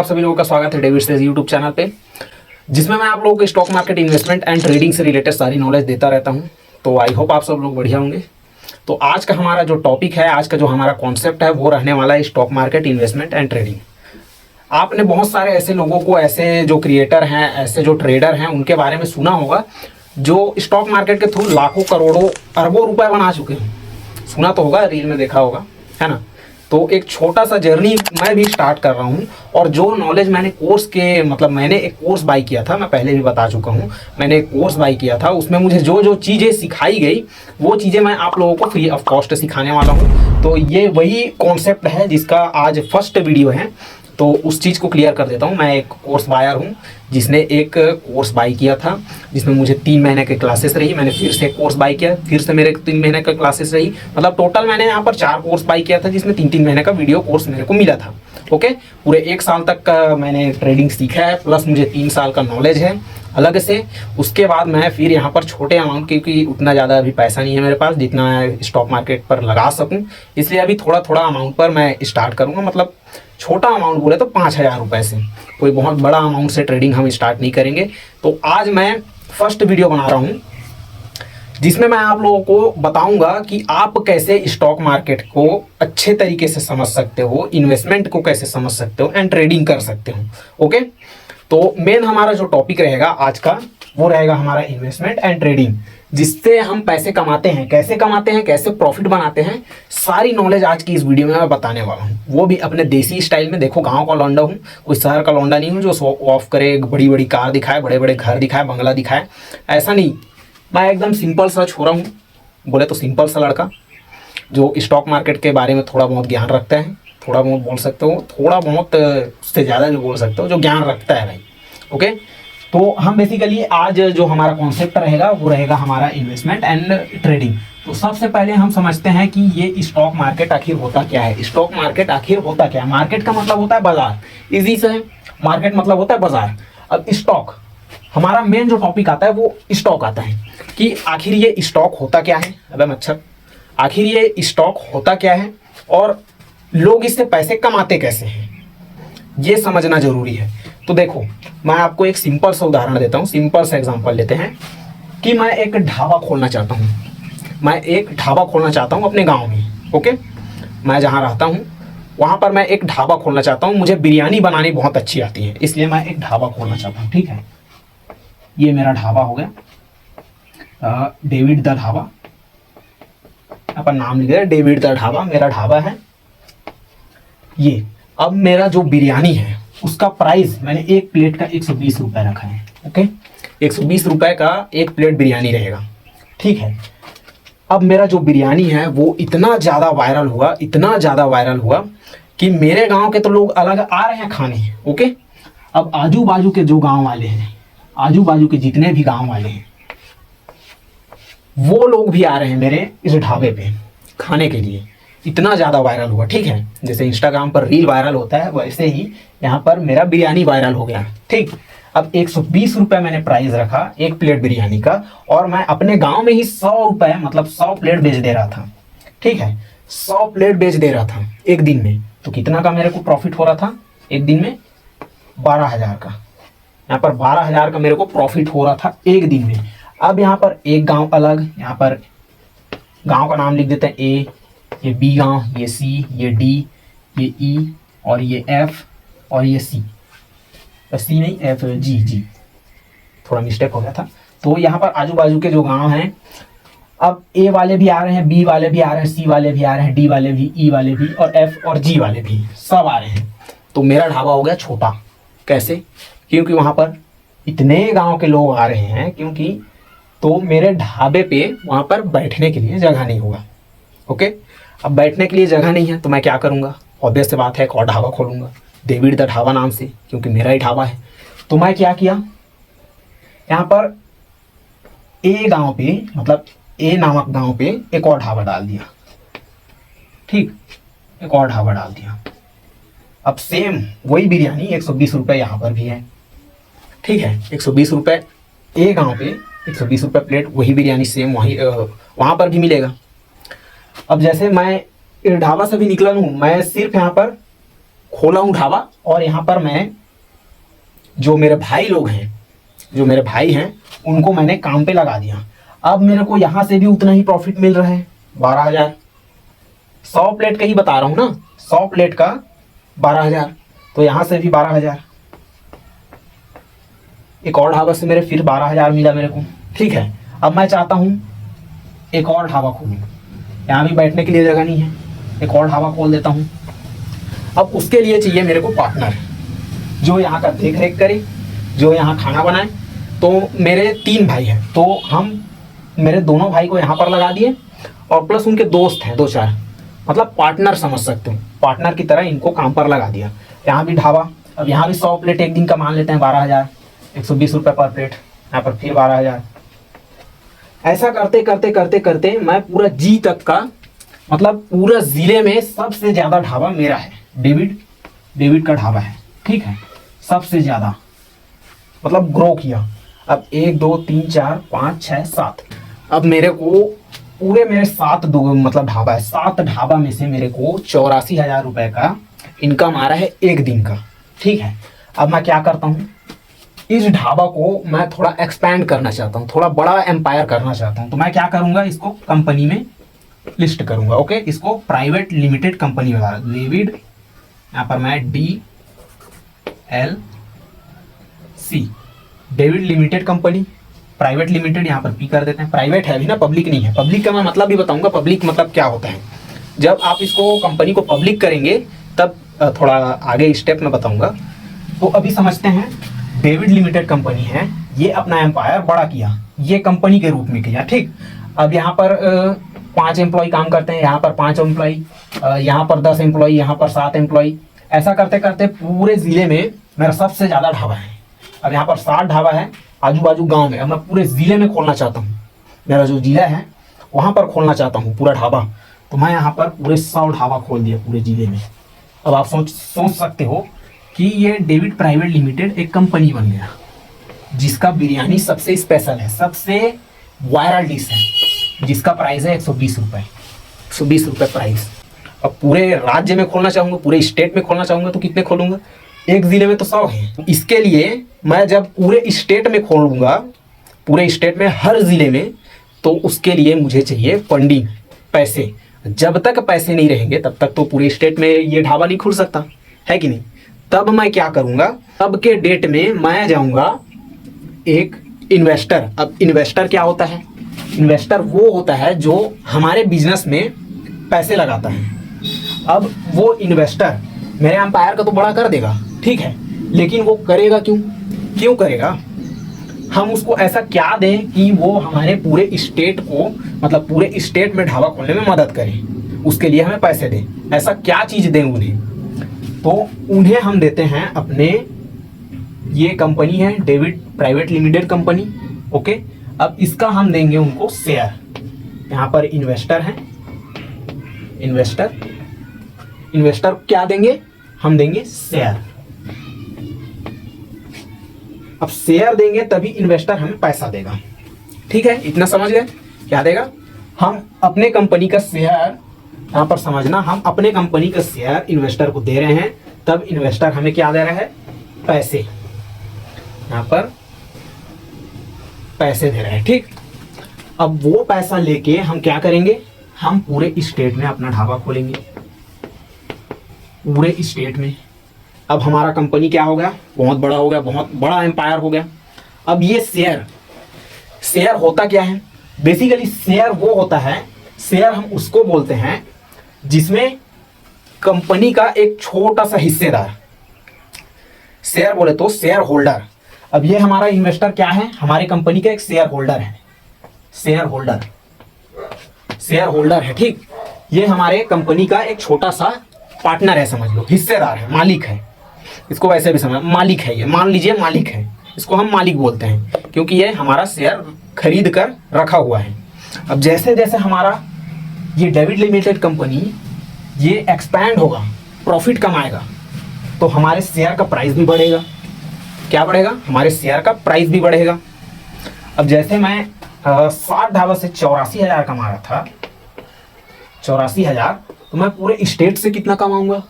आप सभी लोगों का स्वागत है डेविड सेज यूट्यूब चैनल पे, जिसमें मैं आप लोगों को stock market, investment and trading से रिलेटेड सारी नॉलेज देता रहता हूं। तो आई होप आप सब लोग बढ़िया होंगे। तो आज का हमारा जो टॉपिक है, आज का जो हमारा कॉन्सेप्ट है वो रहने वाला है stock market, investment and trading. आपने बहुत सारे ऐसे लोगों को, ऐसे जो क्रिएटर हैं, ऐसे जो ट्रेडर हैं, उनके बारे में सुना होगा जो स्टॉक मार्केट के थ्रू लाखों, करोड़ों, अरबों रुपए बना चुके हैं। सुना तो होगा, रील में देखा होगा, है ना। तो एक छोटा सा जर्नी मैं भी स्टार्ट कर रहा हूँ, और जो नॉलेज मैंने कोर्स के, मतलब मैंने एक कोर्स बाई किया था, मैं पहले भी बता चुका हूँ, मैंने एक कोर्स बाई किया था, उसमें मुझे जो जो चीज़ें सिखाई गई वो चीज़ें मैं आप लोगों को फ्री ऑफ कॉस्ट सिखाने वाला हूँ। तो ये वही कॉन्सेप्ट है जिसका आज फर्स्ट वीडियो है। तो उस चीज़ को क्लियर कर देता हूँ। मैं एक कोर्स बायर हूँ जिसने एक कोर्स बाई किया था, जिसमें मुझे 3 महीने के क्लासेस रही। मैंने फिर से एक कोर्स बाई किया, फिर से मेरे 3 महीने का क्लासेस रही। मतलब टोटल मैंने यहाँ पर 4 कोर्स बाई किया था, जिसमें 3-3 महीने का वीडियो कोर्स मेरे को मिला था। ओके, पूरे 1 साल तक का मैंने ट्रेडिंग सीखा है, प्लस मुझे 3 साल का नॉलेज है अलग से। उसके बाद मैं फिर यहाँ पर छोटे अमाउंट, क्योंकि उतना ज़्यादा अभी पैसा नहीं है मेरे पास जितना मैं स्टॉक मार्केट पर लगा सकूँ, इसलिए अभी थोड़ा थोड़ा अमाउंट पर मैं स्टार्ट करूँगा। मतलब छोटा अमाउंट बोले तो 5,000 रुपये से, कोई बहुत बड़ा अमाउंट से ट्रेडिंग हम स्टार्ट नहीं करेंगे। तो आज मैं फर्स्ट वीडियो बना रहा हूँ जिसमें मैं आप लोगों को बताऊंगा कि आप कैसे स्टॉक मार्केट को अच्छे तरीके से समझ सकते हो, इन्वेस्टमेंट को कैसे समझ सकते हो एंड ट्रेडिंग कर सकते हो। ओके, तो मेन हमारा जो टॉपिक रहेगा आज का वो रहेगा हमारा इन्वेस्टमेंट एंड ट्रेडिंग, जिससे हम पैसे कमाते हैं, कैसे प्रॉफिट बनाते हैं। सारी नॉलेज आज की इस वीडियो में मैं बताने वाला हूँ, वो भी अपने देसी स्टाइल में। देखो, गांव का लौंडा हूँ, कोई शहर का लौंडा नहीं हूँ जो शो ऑफ करे, बड़ी बड़ी कार दिखाए, बड़े बड़े घर दिखाए, बंगला दिखाए, ऐसा नहीं। मैं एकदम सिंपल सा छोरा हूँ, बोले तो सिंपल सा लड़का, जो स्टॉक मार्केट के बारे में थोड़ा बहुत ज्ञान रखता है। थोड़ा बहुत बोल सकते हो, थोड़ा बहुत उससे ज़्यादा भी बोल सकते हो, जो ज्ञान रखता है भाई। ओके, तो हम बेसिकली आज जो हमारा कॉन्सेप्ट रहेगा वो रहेगा हमारा इन्वेस्टमेंट एंड ट्रेडिंग। तो सबसे पहले हम समझते हैं कि ये स्टॉक मार्केट आखिर होता क्या है। स्टॉक मार्केट आखिर होता क्या है? मार्केट का मतलब होता है बाजार, इजी से है। मार्केट मतलब होता है बाजार। अब स्टॉक, हमारा मेन जो टॉपिक आता है वो स्टॉक आता है कि आखिर ये स्टॉक होता क्या है। अबे मच्छर, आखिर ये स्टॉक होता क्या है और लोग इससे पैसे कमाते कैसे हैं, ये समझना जरूरी है। तो देखो, मैं आपको एक सिंपल सा उदाहरण देता हूँ, सिंपल सा एग्जांपल लेते हैं कि मैं एक ढाबा खोलना चाहता हूँ। मैं एक ढाबा खोलना चाहता हूँ अपने गांव में। ओके, मैं जहाँ रहता हूँ वहाँ पर मैं एक ढाबा खोलना चाहता हूँ। मुझे बिरयानी बनानी बहुत अच्छी आती है, इसलिए मैं एक ढाबा खोलना चाहता हूँ। ठीक है, ये मेरा ढाबा हो गया, डेविड द ढाबा। यहाँ पर नाम लिख दिया, डेविड द ढाबा मेरा ढाबा है ये। अब मेरा जो बिरयानी है उसका प्राइस मैंने एक प्लेट का 120 रुपये रखा है। ओके, 120 रुपये का एक प्लेट बिरयानी रहेगा। ठीक है, अब मेरा जो बिरयानी है वो इतना ज़्यादा वायरल हुआ, इतना ज़्यादा वायरल हुआ कि मेरे गांव के तो लोग अलग आ रहे हैं खाने। ओके, अब आजू बाजू के जो गांव वाले हैं, आजू बाजू के जितने भी गांव वाले हैं, वो लोग भी आ रहे हैं मेरे इस ढाबे पे खाने के लिए। इतना ज़्यादा वायरल हुआ। ठीक है, जैसे इंस्टाग्राम पर रील वायरल होता है, वैसे ही यहाँ पर मेरा बिरयानी वायरल हो गया। ठीक, अब 120 रुपये मैंने प्राइस रखा एक प्लेट बिरयानी का, और मैं अपने गांव में ही 100 रुपये, मतलब 100 प्लेट बेच दे रहा था। ठीक है, 100 प्लेट बेच दे रहा था एक दिन में। तो कितना का मेरे को प्रॉफिट हो रहा था एक दिन में? 12,000 का। यहाँ पर 12,000 का मेरे को प्रॉफिट हो रहा था एक दिन में। अब यहाँ पर एक गाँव अलग, यहाँ पर गाँव का नाम लिख देते हैं ए, ये बी गांव, ये सी, ये डी, ये ई, और ये एफ, और ये सी। सी नहीं, एफ, जी, थोड़ा मिस्टेक हो गया था। तो यहाँ पर आजू बाजू के जो गांव हैं, अब ए वाले भी आ रहे हैं, बी वाले भी आ रहे हैं, सी वाले भी आ रहे हैं, डी वाले भी, ई वाले भी, और एफ और जी वाले भी, सब आ रहे हैं। तो मेरा ढाबा हो गया छोटा। कैसे? क्योंकि वहाँ पर इतने गाँव के लोग आ रहे हैं, क्योंकि तो मेरे ढाबे पे वहाँ पर बैठने के लिए जगह नहीं होगा। ओके, अब बैठने के लिए जगह नहीं है तो मैं क्या करूँगा? ऑब्वियस सी बात है, एक और ढाबा खोलूँगा डेविड द ढाबा नाम से, क्योंकि मेरा ही ढाबा है। तो मैं क्या किया, यहाँ पर ए गांव पे, मतलब ए नामक गांव पे एक और ढाबा डाल दिया। ठीक, एक और ढाबा डाल दिया। अब सेम वही बिरयानी 120 रुपये यहाँ पर भी है। ठीक है, 120 रुपये ए गांव पे, 120 रुपये प्लेट, वही बिरयानी सेम वहाँ पर भी मिलेगा। अब जैसे मैं ढाबा से भी निकला हूँ, मैं सिर्फ यहाँ पर खोला हूँ ढाबा, और यहाँ पर मैं जो मेरे भाई लोग हैं, जो मेरे भाई हैं, उनको मैंने काम पे लगा दिया। अब मेरे को यहाँ से भी उतना ही प्रॉफिट मिल रहा है, 12,000। 100 प्लेट का ही बता रहा हूँ ना, 100 प्लेट का 12,000, तो यहाँ से भी 12,000। एक और ढाबा से मेरे फिर 12,000 मिला मेरे को। ठीक है, अब मैं चाहता हूँ एक और ढाबा खोलूँ। यहाँ भी बैठने के लिए जगह नहीं है, एक और ढाबा खोल देता हूँ। अब उसके लिए चाहिए मेरे को पार्टनर, जो यहाँ का देख रेख करे, जो यहाँ खाना बनाए। तो मेरे 3 भाई हैं, तो हम मेरे दोनों भाई को यहाँ पर लगा दिए, और प्लस उनके दोस्त हैं 2-4, मतलब पार्टनर समझ सकते हो, पार्टनर की तरह इनको काम पर लगा दिया। यहाँ भी ढाबा, अब यहाँ भी 100 प्लेट एक दिन का मान लेते हैं, 12,000, 120 रुपये पर प्लेट। यहाँ पर फिर 12,000। ऐसा करते करते करते करते मैं पूरा जी तक का, मतलब पूरा जिले में सबसे ज़्यादा ढाबा मेरा है। डेविड का ढाबा है, ठीक है, सबसे ज़्यादा मतलब ग्रो किया। अब 1 2 3 4 5 6 7, अब मेरे को पूरे मेरे 7 मतलब ढाबा है, 7 ढाबा में से मेरे को 84,000 रुपये का इनकम आ रहा है एक दिन का। ठीक है, अब मैं क्या करता हूँ, इस ढाबा को मैं थोड़ा एक्सपैंड करना चाहता हूँ, थोड़ा बड़ा एम्पायर करना चाहता हूँ। तो मैं क्या करूँगा, इसको कंपनी में लिस्ट करूँगा। ओके, इसको प्राइवेट लिमिटेड कंपनी बता रहा, डेविड, यहाँ पर मैं DLC, David limited company, private limited यहाँ पर पी कर देते हैं। प्राइवेट है अभी ना, पब्लिक नहीं है। पब्लिक का मैं मतलब भी बताऊंगा, पब्लिक मतलब क्या होता है। जब आप इसको कंपनी को पब्लिक करेंगे तब थोड़ा आगे स्टेप में बताऊंगा। तो अभी समझते हैं, डेविड लिमिटेड कंपनी है, ये अपना एम्पायर बड़ा किया, ये कंपनी के रूप में किया। ठीक, अब यहाँ पर 5 एम्प्लॉय काम करते हैं, यहाँ पर 5 एम्प्लॉय, यहाँ पर 10 एम्प्लॉय, यहाँ पर 7 एम्प्लॉय। ऐसा करते करते पूरे ज़िले में मेरा सबसे ज़्यादा ढाबा है। अब यहाँ पर 7 ढाबा है आजू बाजू गांव में। अब मैं पूरे ज़िले में खोलना चाहता हूँ, मेरा जो ज़िला है वहाँ पर खोलना चाहता हूँ पूरा ढाबा। तो मैं यहाँ पर पूरे 100 ढाबा खोल दिया पूरे ज़िले में। अब आप सोच सकते हो कि ये डेविड प्राइवेट लिमिटेड एक कंपनी बन गया, जिसका बिरयानी सबसे स्पेशल है, सबसे वायरल डिश है, जिसका प्राइस है 120 रुपये। 120 रुपये प्राइस। अब पूरे राज्य में खोलना चाहूँगा, पूरे स्टेट में खोलना चाहूँगा, तो कितने खोलूँगा, एक ज़िले में तो 100 है। इसके लिए मैं जब पूरे स्टेट में खोलूँगा, पूरे स्टेट में हर ज़िले में, तो उसके लिए मुझे चाहिए फंडिंग, पैसे। जब तक पैसे नहीं रहेंगे तब तक तो पूरे स्टेट में ये ढाबा नहीं खुल सकता, है कि नहीं। तब मैं क्या करूँगा, तब के डेट में मैं जाऊँगा एक इन्वेस्टर। अब इन्वेस्टर क्या होता है, इन्वेस्टर वो होता है जो हमारे बिजनेस में पैसे लगाता है। अब वो इन्वेस्टर मेरे एम्पायर का तो बड़ा कर देगा, ठीक है, लेकिन वो करेगा क्यों करेगा, हम उसको ऐसा क्या दें कि वो हमारे पूरे स्टेट को, मतलब पूरे स्टेट में ढाबा खोलने में मदद करे, उसके लिए हमें पैसे दें। ऐसा क्या चीज़ दें उन्हें, तो उन्हें हम देते हैं अपने, ये कंपनी है David private limited company. Okay, अब इसका हम देंगे उनको शेयर। यहाँ पर इन्वेस्टर हैं, इन्वेस्टर क्या देंगे, हम देंगे शेयर। अब शेयर देंगे तभी इन्वेस्टर हमें पैसा देगा। ठीक है, इतना समझ गए, क्या देगा, हम अपने कंपनी का शेयर, यहाँ पर समझना, हम अपने कंपनी का शेयर इन्वेस्टर को दे रहे हैं, तब इन्वेस्टर हमें क्या दे रहा है, पैसे। यहाँ पर पैसे दे रहे हैं। ठीक, अब वो पैसा लेके हम क्या करेंगे, हम पूरे स्टेट में अपना ढाबा खोलेंगे, पूरे स्टेट में। अब हमारा कंपनी क्या हो गया, बहुत बड़ा हो गया, बहुत बड़ा एम्पायर हो गया। अब ये शेयर होता क्या है, बेसिकली शेयर वो होता है, शेयर हम उसको बोलते हैं जिसमें कंपनी का एक छोटा सा हिस्सेदार, शेयर बोले तो शेयर होल्डर। अब ये हमारा इन्वेस्टर क्या है, हमारी कंपनी का एक शेयर होल्डर है, शेयर होल्डर है। ठीक, ये हमारे कंपनी का एक छोटा सा पार्टनर है, समझ लो, हिस्सेदार है, मालिक है, इसको वैसे भी समझ, मालिक है ये, मान लीजिए मालिक है, इसको हम मालिक बोलते हैं क्योंकि ये हमारा शेयर खरीद कर रखा हुआ है। अब जैसे जैसे हमारा ये डेविड लिमिटेड कंपनी ये एक्सपैंड होगा, प्रॉफिट कमाएगा, तो हमारे शेयर का प्राइस भी बढ़ेगा। क्या बढ़ेगा, हमारे शेयर का प्राइस भी बढ़ेगा। अब जैसे मैं 60 ढाबा से 84,000 कमा रहा था, 84,000, तो मैं पूरे स्टेट से कितना कमाऊंगा,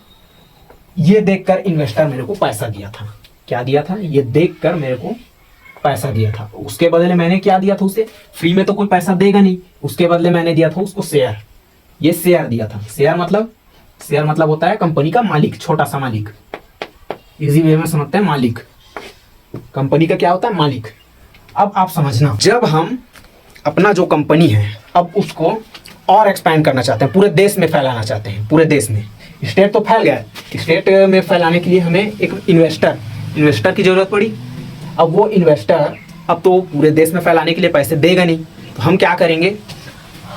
ये देखकर इन्वेस्टर मेरे को पैसा दिया था। क्या दिया था? ये देखकर मेरे को पैसा दिया था। उसके बदले मैंने क्या दिया था उसे? फ्री में तो कोई पैसा देगा नहीं, उसके बदले मैंने दिया था उसको शेयर। ये शेयर दिया था। शेयर मतलब होता है कंपनी का मालिक, छोटा सा मालिक। इजी वे में समझते हैं, मालिक। कंपनी का क्या होता है? मालिक। अब आप समझना, जब हम अपना जो कंपनी है अब उसको और एक्सपैंड करना चाहते हैं, पूरे देश में फैलाना चाहते हैं, पूरे देश में। स्टेट तो फैल गया है, स्टेट में फैलाने के लिए हमें एक इन्वेस्टर की जरूरत पड़ी। अब वो इन्वेस्टर अब तो पूरे देश में फैलाने के लिए पैसे देगा नहीं, तो हम क्या करेंगे?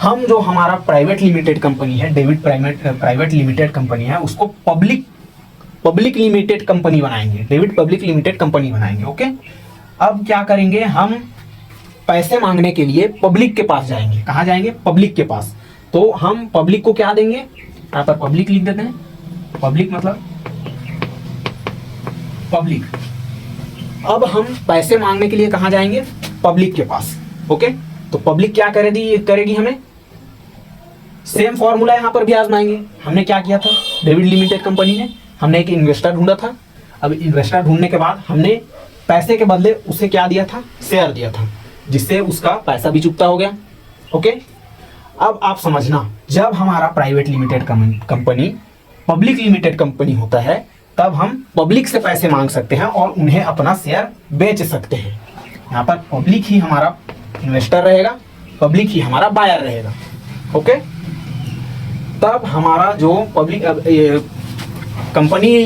हम जो हमारा प्राइवेट लिमिटेड कंपनी है, डेविड प्राइवेट लिमिटेड कंपनी है, उसको पब्लिक लिमिटेड कंपनी बनाएंगे। डेविड पब्लिक लिमिटेड कंपनी बनाएंगे। ओके, अब क्या करेंगे? हम पैसे मांगने के लिए पब्लिक के पास जाएंगे। कहाँ जाएंगे? पब्लिक के पास। तो हम पब्लिक को क्या देंगे? यहाँ पर पब्लिक लिख देते हैं। पब्लिक मतलब पब्लिक। अब हम पैसे मांगने के लिए कहाँ जाएंगे? पब्लिक के पास। ओके, तो पब्लिक क्या करेगी हमें? सेम फॉर्मूला यहाँ पर भी आजमाएंगे। हमने क्या किया था? डेविड लिमिटेड कंपनी ने हमने एक इन्वेस्टर ढूंढा था। अब इन्वेस्टर ढूंढने के बाद हमने पैसे के बदले उसे क्या दिया था? शेयर दिया था, जिससे उसका पैसा भी चुकता हो गया। ओके, अब आप समझना, जब हमारा private limited company public limited company होता है, तब हम पब्लिक से पैसे मांग सकते हैं और उन्हें अपना शेयर बेच सकते हैं। यहाँ पर पब्लिक ही हमारा इन्वेस्टर रहेगा, पब्लिक ही हमारा बायर रहेगा। ओके, तब हमारा जो पब्लिक कंपनी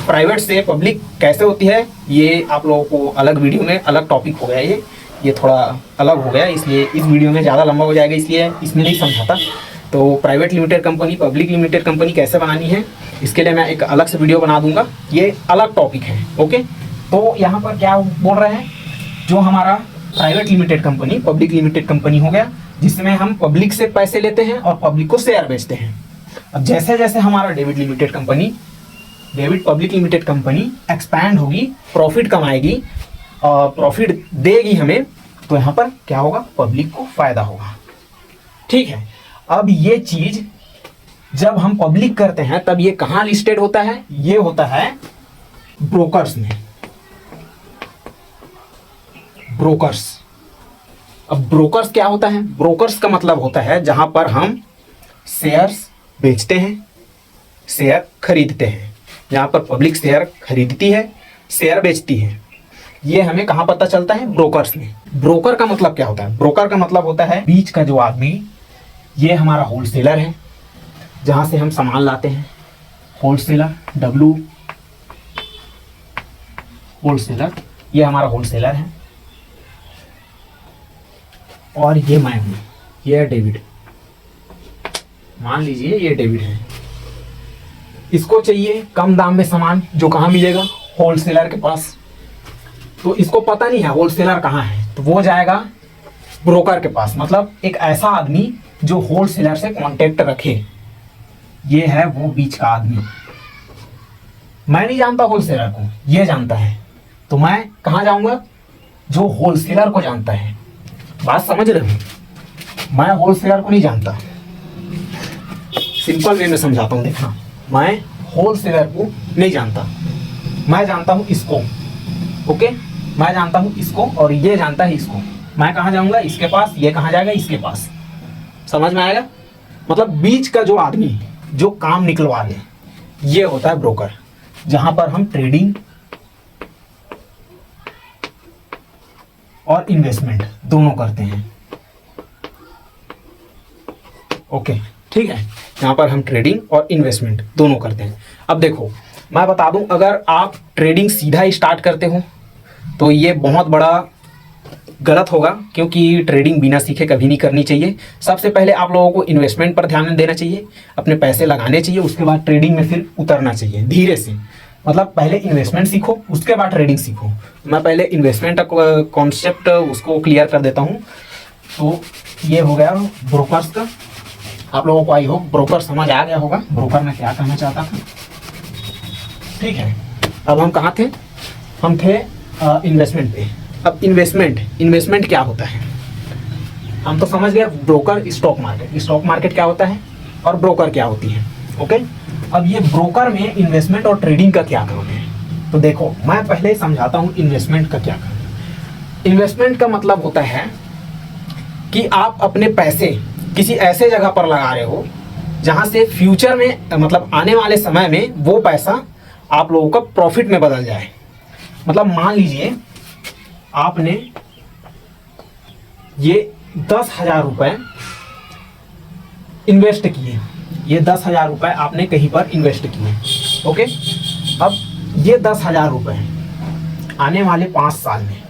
प्राइवेट से पब्लिक कैसे होती है, ये आप लोगों को अलग वीडियो में, अलग टॉपिक हो गया ये थोड़ा अलग हो गया, इसलिए इस वीडियो में ज़्यादा लंबा हो जाएगा, इसलिए इसमें नहीं समझाता। तो private limited company, public limited company कैसे बनानी है, इसके लिए मैं एक अलग से वीडियो बना दूंगा, ये अलग टॉपिक है। ओके, तो यहाँ पर क्या बोल रहे हैं? जो हमारा private limited company public limited company हो गया, जिसमें हम पब्लिक से पैसे लेते हैं और पब्लिक को शेयर बेचते हैं। अब जैसे जैसे हमारा David public limited company expand होगी, प्रॉफिट कमाएगी और प्रॉफिट देगी हमें, तो यहाँ पर क्या होगा? पब्लिक को फायदा होगा। ठीक है, अब ये चीज जब हम पब्लिक करते हैं तब ये कहाँ लिस्टेड होता है? ये होता है ब्रोकर्स में। ब्रोकर्स। अब ब्रोकर्स क्या होता है? ब्रोकर्स का मतलब होता है जहां पर हम शेयर्स बेचते हैं, शेयर खरीदते हैं। जहां पर पब्लिक शेयर खरीदती है, शेयर बेचती है, ये हमें कहां पता चलता है? ब्रोकर्स में। ब्रोकर का मतलब क्या होता है? ब्रोकर का मतलब होता है बीच का जो आदमी। ये हमारा होलसेलर है, जहां से हम सामान लाते हैं। होलसेलर, होलसेलर, ये हमारा होलसेलर है। और ये मैं हूं, ये डेविड। मान लीजिए ये डेविड है, इसको चाहिए कम दाम में सामान, जो कहाँ मिलेगा? होलसेलर के पास। तो इसको पता नहीं है होलसेलर कहाँ है, तो वो जाएगा ब्रोकर के पास। मतलब एक ऐसा आदमी जो होलसेलर से कांटेक्ट रखे, ये है वो बीच का आदमी। मैं नहीं जानता होलसेलर को, ये जानता है, तो मैं कहाँ जाऊंगा? जो होलसेलर को जानता है। बात समझ रहे हो? मैं होलसेलर को नहीं जानता, सिंपल वे में समझाता हूँ, देखना। मैं होलसेलर को नहीं जानता, मैं जानता हूँ इसको। ओके, मैं जानता हूँ इसको और ये जानता है इसको। मैं कहाँ जाऊंगा? इसके पास। ये कहाँ जाएगा? इसके पास। समझ में आएगा? मतलब बीच का जो आदमी जो काम निकलवा दे, ये होता है ब्रोकर, जहां पर हम ट्रेडिंग और इन्वेस्टमेंट दोनों करते हैं। ओके, ठीक है, यहाँ पर हम ट्रेडिंग और इन्वेस्टमेंट दोनों करते हैं। अब देखो, मैं बता दूं, अगर आप ट्रेडिंग सीधा ही स्टार्ट करते हो तो ये बहुत बड़ा गलत होगा, क्योंकि ट्रेडिंग बिना सीखे कभी नहीं करनी चाहिए। सबसे पहले आप लोगों को इन्वेस्टमेंट पर ध्यान देना चाहिए, अपने पैसे लगाने चाहिए, उसके बाद ट्रेडिंग में फिर उतरना चाहिए धीरे से। मतलब पहले इन्वेस्टमेंट सीखो, उसके बाद ट्रेडिंग सीखो। मैं पहले इन्वेस्टमेंट का कॉन्सेप्ट उसको क्लियर कर देता हूँ। तो ये हो गया ब्रोकर्स का। आप लोगों को आई होप ब्रोकर समझ आ गया होगा, ब्रोकर मैं क्या कहना चाहता था। ठीक है, अब हम कहाँ थे? हम थे इन्वेस्टमेंट पे। अब इन्वेस्टमेंट क्या होता है? हम तो समझ गए ब्रोकर, स्टॉक मार्केट क्या होता है और ब्रोकर क्या होती है। ओके, अब ये ब्रोकर में इन्वेस्टमेंट और ट्रेडिंग का क्या काम है, तो देखो मैं पहले ही समझाता हूँ इन्वेस्टमेंट का क्या काम है। इन्वेस्टमेंट का मतलब होता है कि आप अपने पैसे किसी ऐसे जगह पर लगा रहे हो जहां से फ्यूचर में मतलब आने वाले समय में वो पैसा आप लोगों का प्रॉफिट में बदल जाए। मतलब मान लीजिए आपने ये 10,000 रुपये इन्वेस्ट किए, ये 10,000 रुपये आपने कहीं पर इन्वेस्ट किए, ओके। अब ये 10,000 रुपये आने वाले 5 साल में,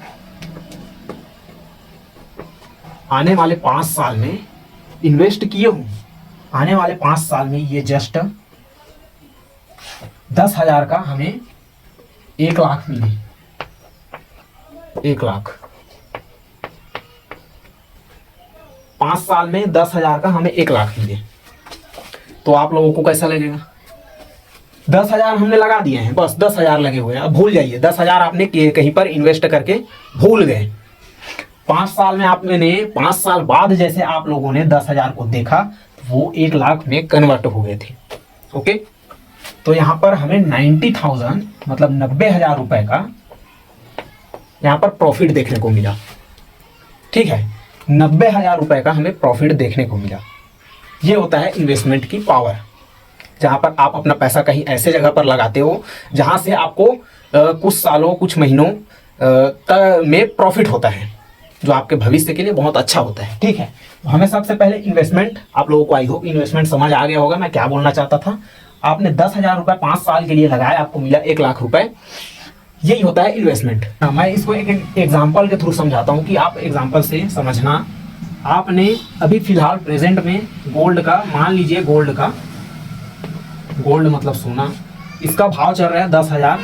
आने वाले 5 साल में इन्वेस्ट किए हूं, आने वाले 5 साल में ये जस्ट 10,000 का हमें 1 लाख मिले, 1 लाख 5 साल में 10,000 का हमें 1 लाख मिले, तो आप लोगों को कैसा लगेगा? 10,000 हमने लगा दिए हैं, बस 10,000 लगे हुए हैं, अब भूल जाइए 10,000 आपने कहीं पर इन्वेस्ट करके भूल गए। 5 साल में आपने 5 साल बाद जैसे आप लोगों ने 10,000 को देखा वो 1 लाख में कन्वर्ट हो गए थे, ओके। तो यहां पर हमें 90,000 मतलब 90,000 रुपए का यहां पर प्रॉफिट देखने को मिला, ठीक है। 90,000 रुपए का हमें प्रॉफिट देखने को मिला। ये होता है इन्वेस्टमेंट की पावर, जहां पर आप अपना पैसा कहीं ऐसे जगह पर लगाते हो जहां से आपको कुछ सालों कुछ महीनों में प्रॉफिट होता है, जो आपके भविष्य के लिए बहुत अच्छा होता है, ठीक है। तो हमें सबसे पहले इन्वेस्टमेंट, आप लोगों को आई होप इन्वेस्टमेंट समझ आ गया होगा मैं क्या बोलना चाहता था। आपने 10,000 रुपये 5 साल के लिए लगाया, आपको मिला 1 लाख रुपए, यही होता है इन्वेस्टमेंट। मैं इसको एक एग्जाम्पल के थ्रू समझाता हूँ कि आप एग्जाम्पल से समझना। आपने अभी फिलहाल प्रेजेंट में गोल्ड का, मान लीजिए गोल्ड का, गोल्ड मतलब सोना, इसका भाव चल रहा है 10,000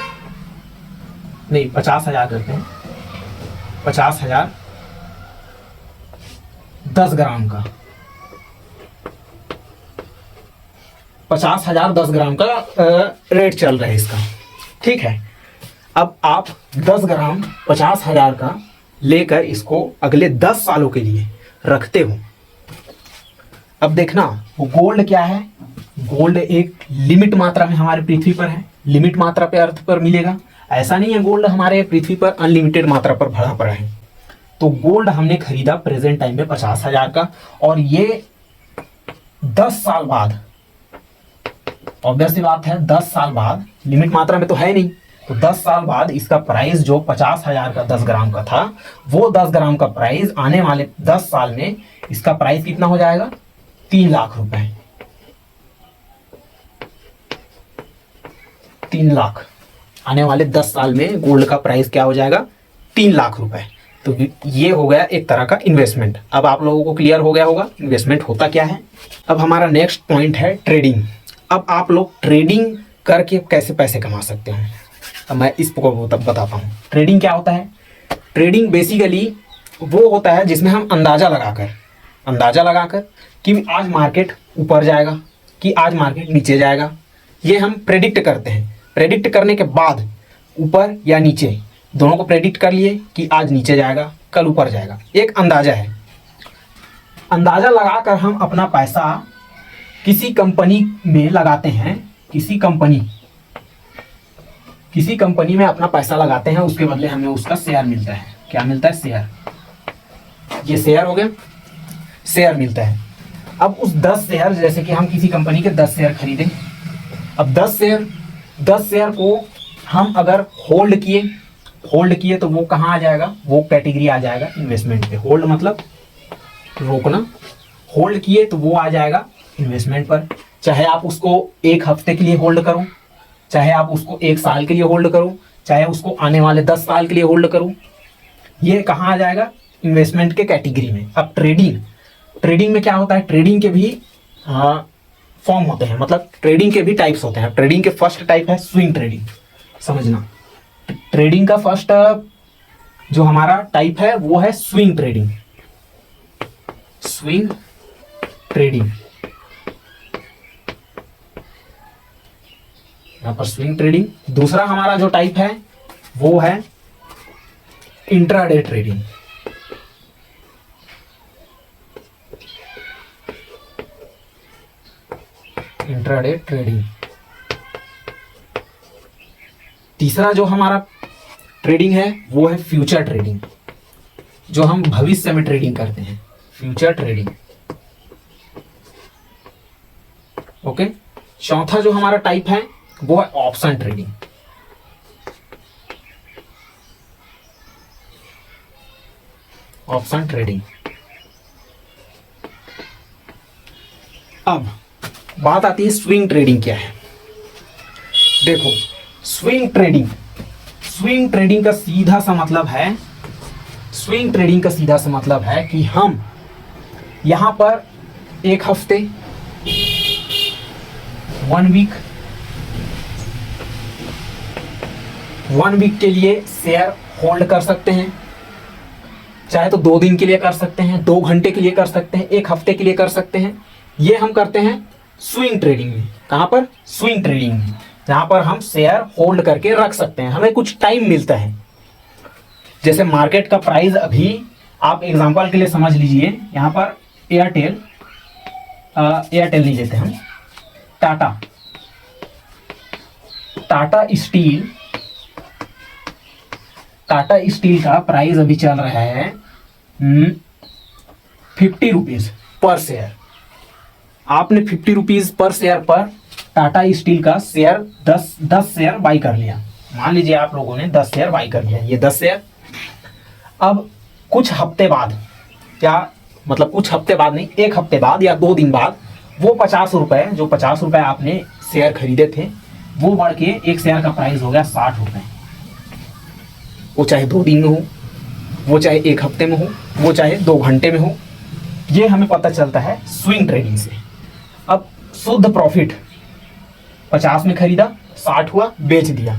नहीं 50,000 करते हैं, 50,000 10 ग्राम का, 50,000 10 ग्राम का रेट चल रहा है इसका, ठीक है। अब आप 10 ग्राम 50,000 का लेकर इसको अगले 10 सालों के लिए रखते हो। अब देखना वो गोल्ड क्या है, गोल्ड एक लिमिट मात्रा में हमारे पृथ्वी पर है, लिमिट मात्रा पे अर्थ पर मिलेगा, ऐसा नहीं है गोल्ड हमारे पृथ्वी पर अनलिमिटेड मात्रा पर भरा पड़ा है। तो गोल्ड हमने खरीदा प्रेजेंट टाइम में 50,000 का, और ये 10 साल बाद, ऑब्वियस सी बात है 10 साल बाद, लिमिट मात्रा में तो है नहीं, तो 10 साल बाद इसका प्राइस जो 50,000 का 10 ग्राम का था, वो 10 ग्राम का प्राइस आने वाले 10 साल में इसका प्राइस कितना हो जाएगा? 3 लाख रुपए, 3 लाख। आने वाले 10 साल में गोल्ड का प्राइस क्या हो जाएगा? 3 लाख रुपए। तो ये हो गया एक तरह का इन्वेस्टमेंट। अब आप लोगों को क्लियर हो गया होगा इन्वेस्टमेंट होता क्या है। अब हमारा नेक्स्ट पॉइंट है ट्रेडिंग। अब आप लोग ट्रेडिंग करके कैसे पैसे कमा सकते हैं, अब मैं इसको बताता हूँ। ट्रेडिंग क्या होता है? ट्रेडिंग बेसिकली वो होता है जिसमें हम अंदाज़ा लगाकर कि आज मार्केट ऊपर जाएगा कि आज मार्केट नीचे जाएगा, ये हम प्रेडिक्ट करते हैं। प्रेडिक्ट करने के बाद ऊपर या नीचे दोनों को प्रेडिक्ट कर लिए कि आज नीचे जाएगा कल ऊपर जाएगा, एक अंदाज़ा है। अंदाज़ा लगाकर हम अपना पैसा किसी कंपनी में लगाते हैं, किसी कंपनी में अपना पैसा लगाते हैं, उसके बदले हमें उसका शेयर मिलता है। क्या मिलता है? शेयर। ये शेयर हो गया, शेयर मिलता है। अब उस 10 शेयर, जैसे कि हम किसी कंपनी के 10 शेयर खरीदें, अब 10 शेयर को हम अगर होल्ड किए तो वो कहाँ आ जाएगा? वो कैटेगरी आ जाएगा इन्वेस्टमेंट पे। होल्ड मतलब रोकना, होल्ड किए तो वो आ जाएगा इन्वेस्टमेंट पर। चाहे आप उसको 1 हफ्ते के लिए होल्ड करो, चाहे आप उसको 1 साल के लिए होल्ड करो, चाहे उसको आने वाले 10 साल के लिए होल्ड करो, ये कहाँ आ जाएगा? इन्वेस्टमेंट के कैटेगरी में। अब ट्रेडिंग में क्या होता है? ट्रेडिंग के भी फॉर्म होते हैं, मतलब ट्रेडिंग के भी टाइप्स होते हैं। ट्रेडिंग के फर्स्ट टाइप है स्विंग ट्रेडिंग। समझना, ट्रेडिंग का फर्स्ट जो हमारा टाइप है वो है स्विंग ट्रेडिंग। स्विंग ट्रेडिंग, यहां पर स्विंग ट्रेडिंग। दूसरा हमारा जो टाइप है वो है इंट्राडे ट्रेडिंग। इंट्राडे ट्रेडिंग तीसरा जो हमारा ट्रेडिंग है वो है फ्यूचर ट्रेडिंग, जो हम भविष्य में ट्रेडिंग करते हैं, फ्यूचर ट्रेडिंग। ओके। चौथा जो हमारा टाइप है वो है ऑप्शन ट्रेडिंग। Option trading. अब बात आती है स्विंग ट्रेडिंग क्या है। देखो स्विंग ट्रेडिंग का सीधा सा मतलब है, स्विंग ट्रेडिंग का सीधा सा मतलब है कि हम यहां पर एक हफ्ते, 1 वीक के लिए शेयर होल्ड कर सकते हैं, चाहे तो 2 दिन के लिए कर सकते हैं, 2 घंटे के लिए कर सकते हैं, 1 हफ्ते के लिए कर सकते हैं। ये हम करते हैं स्विंग ट्रेडिंग में। कहां पर? स्विंग ट्रेडिंग में, जहां पर हम शेयर होल्ड करके रख सकते हैं, हमें कुछ टाइम मिलता है। जैसे मार्केट का प्राइस अभी आप एग्जांपल के लिए समझ लीजिए, यहां पर एयरटेल नहीं लेते हम, टाटा स्टील का प्राइस अभी चल रहा है 50 रुपीज पर शेयर। आपने 50 रुपीज पर शेयर पर टाटा स्टील का शेयर 10 शेयर बाई कर लिया। मान लीजिए आप लोगों ने 10 शेयर बाई कर लिया, ये 10 शेयर। अब कुछ हफ्ते बाद, क्या मतलब कुछ हफ्ते बाद नहीं, 1 हफ्ते बाद या 2 दिन बाद वो 50 रुपए, जो 50 रुपए आपने शेयर खरीदे थे, वो बढ़ के एक शेयर का प्राइस हो गया 60 रुपए। वो चाहे 2 दिन में हो, वो चाहे 1 हफ्ते में हो, वो चाहे 2 घंटे में हो, ये हमें पता चलता है स्विंग ट्रेडिंग से। अब शुद्ध प्रॉफिट 50 में खरीदा, 60 हुआ, बेच दिया,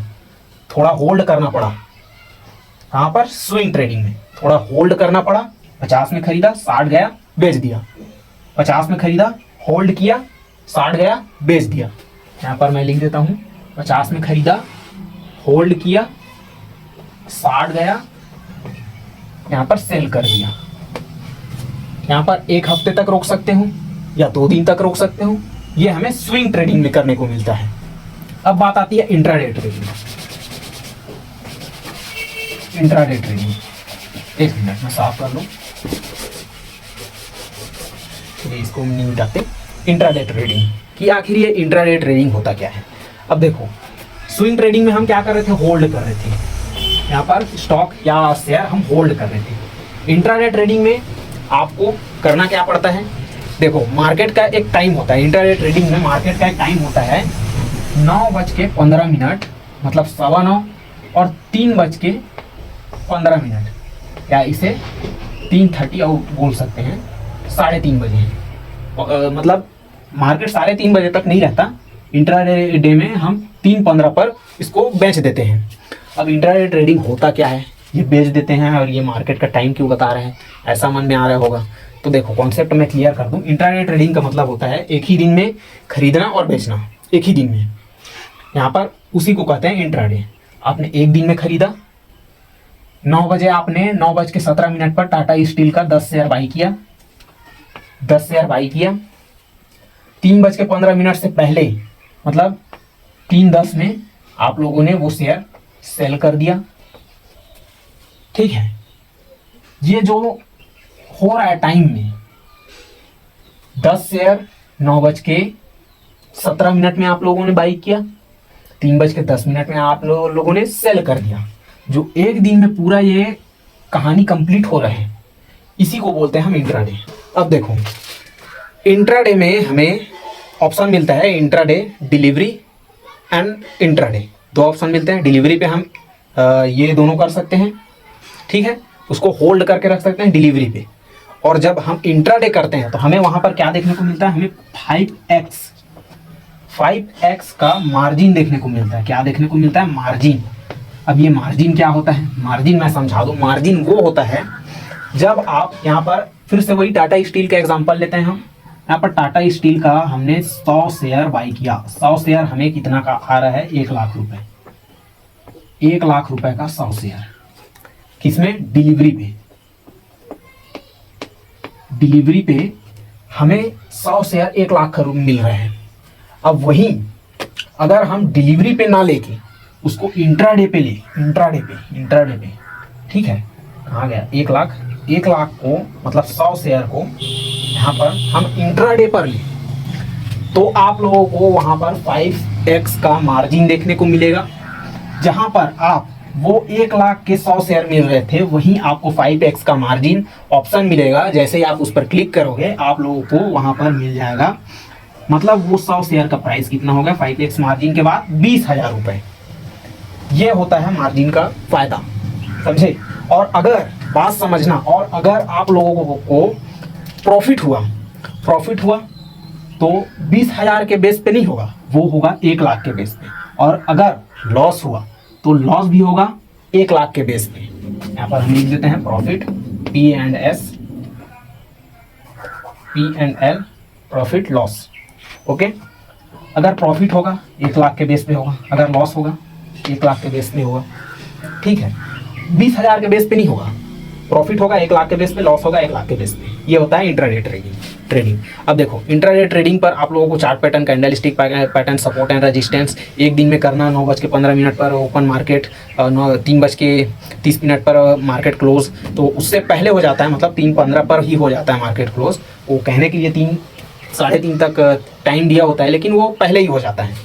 थोड़ा होल्ड करना पड़ा। कहां पर? स्विंग ट्रेडिंग में थोड़ा होल्ड करना पड़ा। 50 में खरीदा, 60 गया, बेच दिया, 50 में खरीदा, होल्ड किया, 60 गया, बेच दिया। यहां पर मैं लिख देता हूं, 50 में खरीदा, होल्ड किया, 60 गया, यहां पर सेल कर दिया। यहां पर 1 हफ्ते तक रोक सकते हो या 2 दिन तक रोक सकते हो। ये हमें स्विंग ट्रेडिंग में करने को मिलता है। अब बात आती है intraday trading. Intraday trading, 1 minute में साफ कर लो, इसको नहीं मिटाते। इंट्राडे ट्रेडिंग कि आखिर ये इंट्राडे ट्रेडिंग होता क्या है। अब देखो स्विंग ट्रेडिंग में हम क्या कर रहे थे? होल्ड कर रहे थे, यहाँ पर स्टॉक या शेयर हम होल्ड कर रहे थे। इंट्राडे ट्रेडिंग में आपको करना क्या पड़ता है? देखो मार्केट का एक टाइम होता है, इंट्राडे ट्रेडिंग में मार्केट का एक टाइम होता है 9:15, मतलब 9:15 और 3:15, या इसे 3:30 और बोल सकते हैं, 3:30 बजे। मतलब मार्केट 3:30 बजे तक नहीं रहता, इंट्राडे डे में हम 3:15 पर इसको बेच देते हैं। अब इंट्राडे ट्रेडिंग होता क्या है? ये बेच देते हैं और ये मार्केट का टाइम क्यों बता रहे हैं, ऐसा मन में आ रहा होगा। तो देखो कॉन्सेप्ट मैं क्लियर कर दूं। इंट्राडे ट्रेडिंग का मतलब होता है एक ही दिन में खरीदना और बेचना, एक ही दिन में। यहाँ पर उसी को कहते हैं इंट्राडे। आपने 1 दिन में खरीदा, 9 बजे आपने 9:17 पर टाटा स्टील का 10 शेयर बाई किया, 10 शेयर बाई किया। 3:15 से पहले, मतलब 3:10 में आप लोगों ने वो शेयर सेल कर दिया। ठीक है, ये जो हो रहा है टाइम में, 10 शेयर 9:17 में आप लोगों ने बाई किया, 3:10 में आप लोगों ने सेल कर दिया। जो एक दिन में पूरा ये कहानी कंप्लीट हो रहा है, इसी को बोलते हैं हम इंट्राडे। अब देखो इंट्राडे में हमें ऑप्शन मिलता है, intraday, delivery and intraday, 2 option मिलते हैं। डिलीवरी पे हम ये दोनों कर सकते हैं, ठीक है, उसको होल्ड करके रख सकते हैं डिलीवरी पे। और जब हम इंट्राडे करते हैं तो हमें वहां पर क्या देखने को मिलता है? हमें 5x का मार्जिन देखने को मिलता है। क्या देखने को मिलता है? मार्जिन। अब ये मार्जिन क्या होता है? मार्जिन मैं समझा दूं। मार्जिन वो होता है जब आप यहाँ पर, फिर से वही टाटा स्टील का एग्जांपल लेते हैं हम। यहाँ पर टाटा स्टील का हमने 100 शेयर बाई किया। 100 शेयर हमें कितना का आ रहा है? 1 लाख रुपए। 1 लाख रुपए का 100 शेयर, किसमें? डिलीवरी पे। डिलीवरी पे हमें 100 शेयर 1 लाख का मिल रहे हैं। अब वही अगर हम डिलीवरी पे ना लेके उसको इंट्राडे पे ले, इंट्राडे पे, ठीक है। कहाँ गया 1 लाख, 1 लाख को मतलब 100 शेयर को यहाँ पर हम इंट्राडे पर ले, तो आप लोगों को वहाँ पर 5x का मार्जिन देखने को मिलेगा। जहाँ पर आप वो 1 लाख के 100 शेयर मिल रहे थे, वहीं आपको 5x का मार्जिन ऑप्शन मिलेगा। जैसे ही आप उस पर क्लिक करोगे आप लोगों को वहाँ पर मिल जाएगा, मतलब वो 100 शेयर का प्राइस कितना होगा 5x मार्जिन के बाद 20,000 रुपये। ये होता है मार्जिन का फायदा, समझे। और अगर बात समझना, और अगर आप लोगों को प्रॉफिट हुआ तो 20,000 के बेस पे नहीं होगा, वो होगा 1 लाख के बेस पे। और अगर लॉस हुआ तो लॉस भी होगा 1 लाख के बेस पे। यहाँ पर हम लिख देते हैं profit, P&L, profit loss, okay. अगर प्रॉफिट होगा 1 लाख के बेस पे होगा, अगर लॉस होगा 1 लाख के बेस पे होगा, ठीक है। 20,000 के बेस पे नहीं होगा, प्रॉफिट होगा 1 लाख के बेस पे, लॉस होगा 1 लाख के बेस पे। ये होता है इंट्राडे ट्रेडिंग। अब देखो इंट्राडे ट्रेडिंग पर आप लोगों को chart pattern, candle stick pattern, support and resistance एक दिन में करना। 9:15 पर ओपन मार्केट, 3:30 पर मार्केट क्लोज, तो उससे पहले हो जाता है, मतलब 3:15 पर ही हो जाता है मार्केट क्लोज। वो कहने के लिए 3-3:30 तक टाइम दिया होता है, लेकिन वो पहले ही हो जाता है।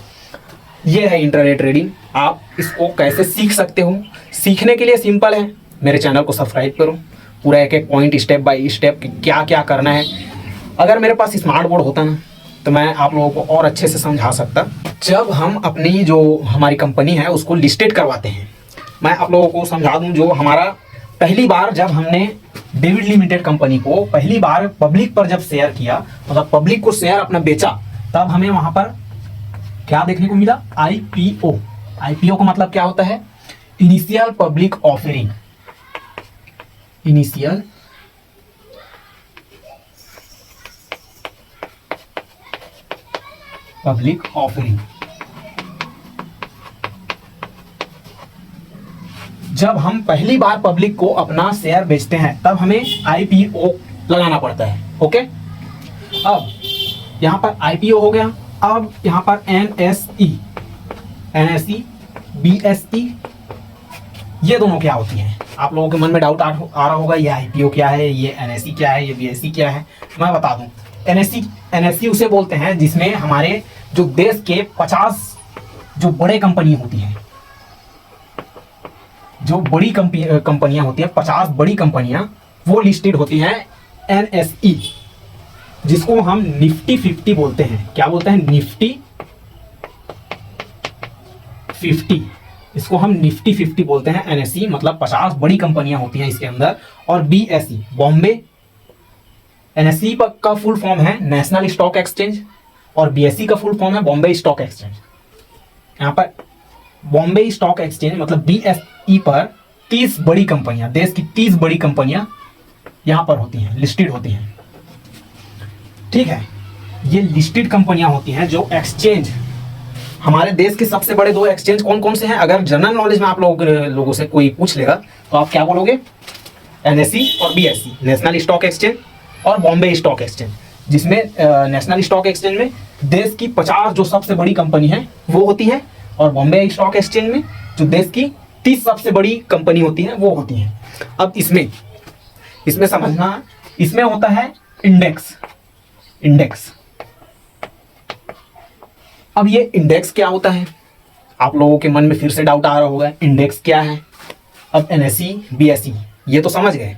ये है इंट्राडे ट्रेडिंग। आप इसको कैसे सीख सकते हो? सीखने के लिए सिंपल है, मेरे चैनल को सब्सक्राइब करो, पूरा एक एक पॉइंट स्टेप बाय स्टेप क्या क्या करना है। अगर मेरे पास स्मार्ट बोर्ड होता ना तो मैं आप लोगों को और अच्छे से समझा सकता। जब हम अपनी जो हमारी कंपनी है उसको लिस्टेड करवाते हैं, मैं आप लोगों को समझा दूं, जो हमारा पहली बार जब हमने डेविड लिमिटेड कंपनी को पहली बार पब्लिक पर जब शेयर किया, मतलब पब्लिक को शेयर अपना बेचा, तब हमें वहां पर क्या देखने को मिला? IPO। IPO का मतलब क्या होता है? Initial public offering. Initial public offering. जब हम पहली बार पब्लिक को अपना शेयर बेचते हैं तब हमें IPO लगाना पड़ता है, ओके। अब यहां पर IPO हो गया। अब यहां पर NSE, BSE, ये दोनों क्या होती हैं? आप लोगों के मन में डाउट आ रहा होगा, ये IPO क्या है, ये NSE क्या है, ये BSE क्या है। मैं बता दूं, NSE उसे बोलते हैं जिसमें हमारे जो देश के 50 जो बड़े कंपनी होती हैं, जो बड़ी कंपनियां होती हैं, 50 बड़ी कंपनियां, वो लिस्टेड होती हैं NSE, जिसको हम निफ्टी 50 बोलते हैं। क्या बोलते हैं? निफ्टी 50। इसको हम निफ्टी 50 बोलते हैं। NSE मतलब 50 बड़ी कंपनियां होती हैं इसके अंदर। और BSE, बॉम्बे, NSE का फुल फॉर्म है नेशनल स्टॉक एक्सचेंज, और BSE का फुल फॉर्म है बॉम्बे स्टॉक एक्सचेंज। यहाँ पर बॉम्बे स्टॉक एक्सचेंज मतलब BSE पर 30 बड़ी कंपनियां, देश की 30 बड़ी कंपनियां यहां पर होती हैं, लिस्टेड होती हैं, ठीक है। ये लिस्टेड कंपनियां होती हैं। जो एक्सचेंज, हमारे देश के सबसे बड़े 2 एक्सचेंज कौन कौन से हैं? अगर जनरल नॉलेज में आप लोगों से कोई पूछ लेगा तो आप क्या बोलोगे? NSE और BSE, नेशनल स्टॉक एक्सचेंज और बॉम्बे स्टॉक एक्सचेंज, जिसमें नेशनल स्टॉक एक्सचेंज में देश की 50 जो सबसे बड़ी कंपनी है वो होती है, और बॉम्बे स्टॉक एक्सचेंज में जो देश की 30 सबसे बड़ी कंपनी होती है वो होती है। अब इसमें समझना, इसमें होता है इंडेक्स। अब ये इंडेक्स क्या होता है? आप लोगों के मन में फिर से डाउट आ रहा होगा, इंडेक्स क्या है? अब NSE, BSE ये तो समझ गए,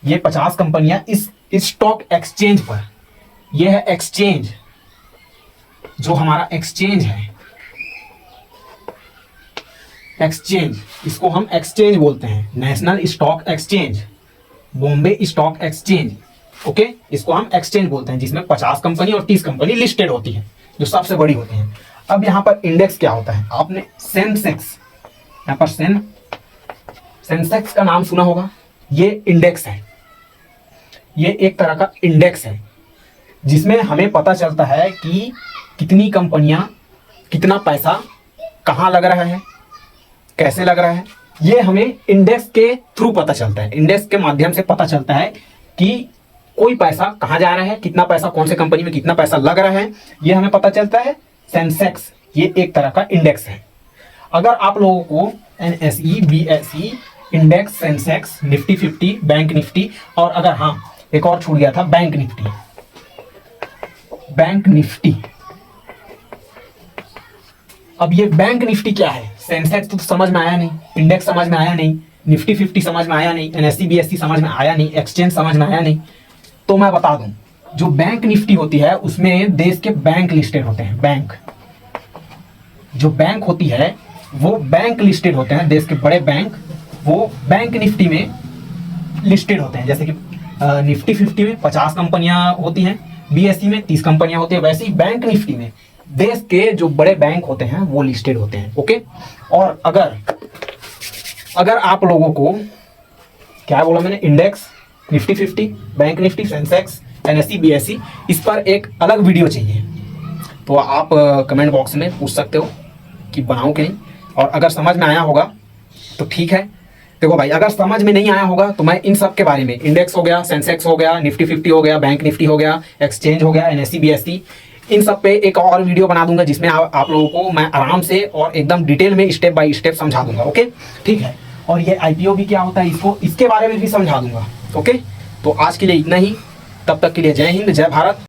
ये 50 कंपनियां इस स्टॉक एक्सचेंज पर, यह है एक्सचेंज, जो हमारा एक्सचेंज है, एक्सचेंज, इसको हम एक्सचेंज बोलते हैं। National stock exchange, Bombay stock exchange, okay, इसको हम एक्सचेंज बोलते हैं, जिसमें 50 कंपनी और 30 कंपनी लिस्टेड होती है, जो सबसे बड़ी होती हैं। अब यहाँ पर इंडेक्स क्या होता है? आपने सेंसेक्स, यहाँ पर सेंसेक्स का नाम सुना होगा, ये इंडेक्स है, ये एक तरह का इंडेक्स है, जिसमें हमें पता चलता है कि कितनी कंपनियां, कितना पैसा कहाँ लग रहा है, कैसे लग रहा है। ये हमें इंडेक्स के थ्रू पता चलता है, इंडेक्स के माध्यम से पता चलता है कि कोई पैसा कहाँ जा रहा है, कितना पैसा कौन से कंपनी में कितना पैसा लग रहा है, ये हमें पता चलता है। सेंसेक्स ये एक तरह का इंडेक्स है। अगर आप लोगों को NSE, BSE, index, Sensex, Nifty 50, bank Nifty, और अगर हाँ एक और छूट गया था, बैंक निफ्टी, बैंक निफ्टी। अब ये बैंक निफ्टी क्या है? सेंसेक्स तो समझ में आया नहीं, इंडेक्स समझ में आया नहीं, निफ्टी 50 समझ में आया नहीं, NSE, BSE समझ में आया नहीं, एक्सचेंज समझ में आया नहीं। तो मैं बता दूं, जो बैंक निफ्टी होती है उसमें देश के बैंक लिस्टेड होते हैं। बैंक, जो बैंक होती है वो बैंक लिस्टेड होते हैं, देश के बड़े बैंक वो बैंक निफ्टी में लिस्टेड होते हैं। जैसे कि निफ्टी 50 में 50 कंपनियां होती हैं, BSE में 30 कंपनियां होती है, वैसे ही बैंक निफ्टी में देश के जो बड़े बैंक होते हैं वो लिस्टेड होते हैं। ओके। और अगर आप लोगों को, क्या बोला मैंने, index, Nifty 50, bank Nifty, Sensex, NSE, BSE, इस पर एक अलग वीडियो चाहिए तो आप कमेंट बॉक्स में पूछ सकते हो कि बनाऊं कि नहीं। और अगर समझ में आया होगा तो ठीक है। देखो भाई, अगर समझ में नहीं आया होगा तो मैं इन सब के बारे में, इंडेक्स हो गया, सेंसेक्स हो गया, निफ्टी 50 हो गया, बैंक निफ्टी हो गया, एक्सचेंज हो गया, NSE, BSE, इन सब पे एक और वीडियो बना दूंगा जिसमें आप लोगों को मैं आराम से और एकदम डिटेल में स्टेप बाय स्टेप समझा दूंगा। ओके, ठीक है। और ये IPO भी क्या होता है, इसके बारे में भी समझा दूंगा। ओके, तो आज के लिए इतना ही। तब तक के लिए जय हिंद, जय भारत।